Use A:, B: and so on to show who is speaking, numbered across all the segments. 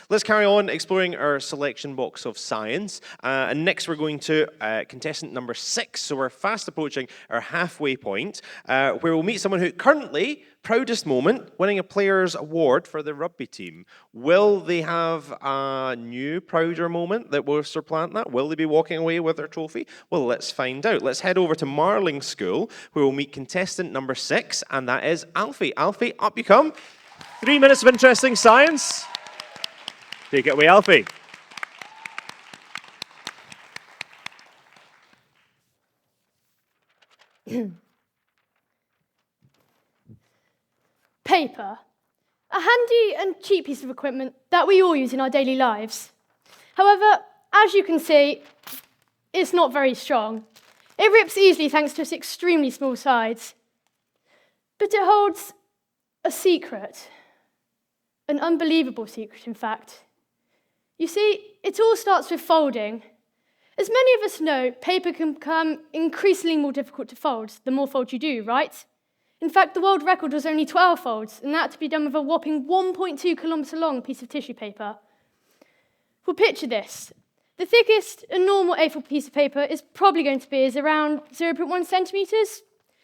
A: Let's carry on exploring our selection box of science. And next we're going to contestant number 6. So we're fast approaching our halfway point, where we'll meet someone who currently, proudest moment, winning a player's award for the rugby team. Will they have a new, prouder moment that will supplant that? Will they be walking away with their trophy? Well, let's find out. Let's head over to Marling School, where we'll meet contestant number 6, and that is Alfie. Alfie, up you come.
B: 3 minutes of interesting science. Take it away, Alfie.
C: Paper. A handy and cheap piece of equipment that we all use in our daily lives. However, as you can see, it's not very strong. It rips easily thanks to its extremely small size. But it holds a secret. An unbelievable secret, in fact. You see, it all starts with folding. As many of us know, paper can become increasingly more difficult to fold the more folds you do, right? In fact, the world record was only 12 folds, and that had to be done with a whopping 1.2 kilometre long piece of tissue paper. Well, picture this. The thickest a normal A4 piece of paper is probably going to be is around 0.1 centimetres.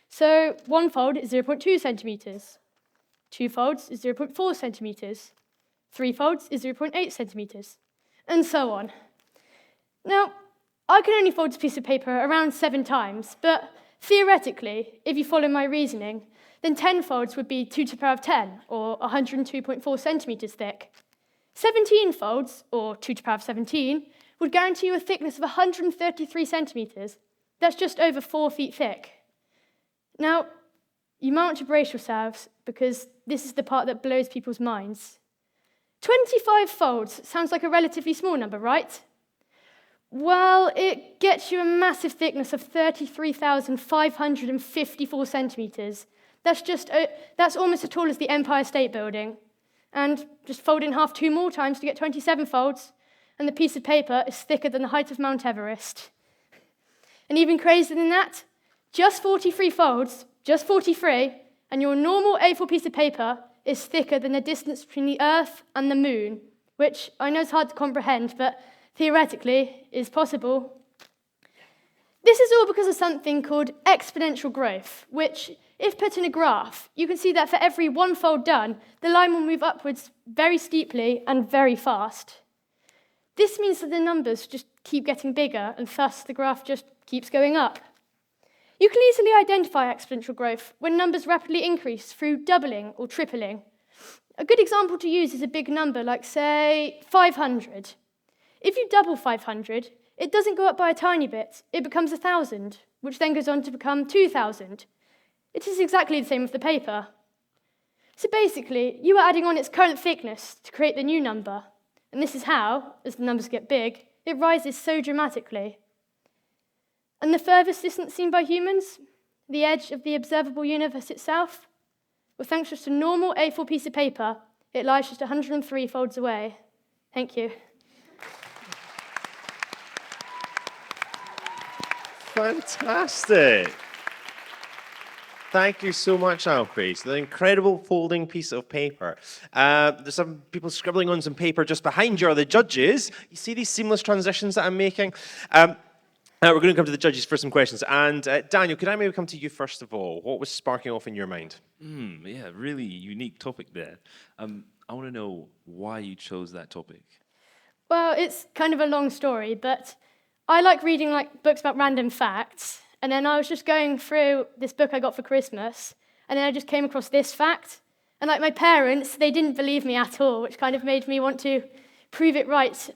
C: So 1 fold is 0.2 centimetres. 2 folds is 0.4 centimetres. 3 folds is 0.8 centimetres. And so on. Now, I can only fold this piece of paper around 7 times, but theoretically, if you follow my reasoning, then 10 folds would be 2 to the power of 10, or 102.4 centimetres thick. 17 folds, or 2 to the power of 17, would guarantee you a thickness of 133 centimetres. That's just over 4 feet thick. Now, you might want to brace yourselves, because this is the part that blows people's minds. 25 folds sounds like a relatively small number, right? Well, it gets you a massive thickness of 33,554 centimetres. That's almost as tall as the Empire State Building. And just fold it in half 2 more times to get 27 folds, and the piece of paper is thicker than the height of Mount Everest. And even crazier than that, just 43 folds, just 43, and your normal A4 piece of paper is thicker than the distance between the Earth and the Moon, which I know is hard to comprehend, but theoretically is possible. This is all because of something called exponential growth, which, if put in a graph, you can see that for every 1 fold done, the line will move upwards very steeply and very fast. This means that the numbers just keep getting bigger, and thus the graph just keeps going up. You can easily identify exponential growth when numbers rapidly increase through doubling or tripling. A good example to use is a big number like, say, 500. If you double 500, it doesn't go up by a tiny bit, it becomes 1,000, which then goes on to become 2,000. It is exactly the same with the paper. So basically, you are adding on its current thickness to create the new number, and this is how, as the numbers get big, it rises so dramatically. And the furthest distance seen by humans, the edge of the observable universe itself, well, thanks just to a normal A4 piece of paper, it lies just 103 folds away. Thank you.
A: Fantastic. Thank you so much, Alfie. So the incredible folding piece of paper. There's some people scribbling on some paper just behind you are the judges. You see these seamless transitions that I'm making? We're going to come to the judges for some questions. And Daniel, could I maybe come to you first of all? What was sparking off in your mind?
D: Yeah, really unique topic there. I want to know why you chose that topic.
C: Well, it's kind of a long story, but I like reading books about random facts. And then I was just going through this book I got for Christmas, and then I just came across this fact. And my parents, they didn't believe me at all, which kind of made me want to prove it right.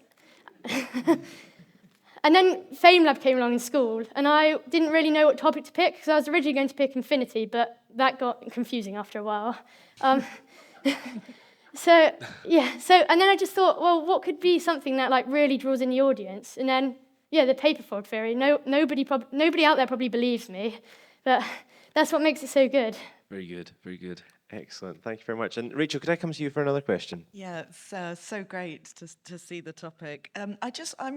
C: And then FameLab came along in school, and I didn't really know what topic to pick, because I was originally going to pick infinity, but that got confusing after a while. And then I just thought, well, what could be something that really draws in the audience? And then, the paper fold theory. Nobody out there probably believes me, but that's what makes it so good.
D: Very good, very good.
A: Excellent, thank you very much. And Rachel, could I come to you for another question?
E: Yeah, it's so great to see the topic. I'm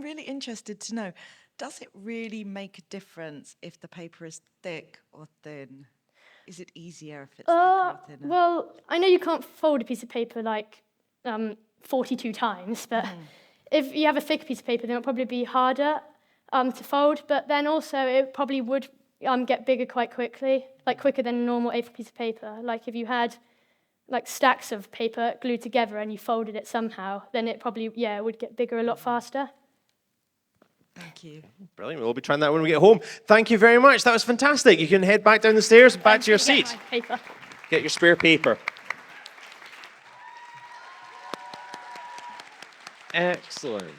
E: really interested to know, does it really make a difference if the paper is thick or thin? Is it easier if it's thicker or thinner?
C: Well, I know you can't fold a piece of paper 42 times. But if you have a thick piece of paper, then it'll probably be harder to fold. But then also, it probably would get bigger quite quickly, like quicker than a normal A4 piece of paper. Like if you had like stacks of paper glued together and you folded it somehow, then it probably, it would get bigger a lot faster.
E: Thank you.
A: Brilliant. We'll be trying that when we get home. Thank you very much. That was fantastic. You can head back down the stairs, back to your seat.
C: Get my paper.
A: Get your spare paper. Excellent.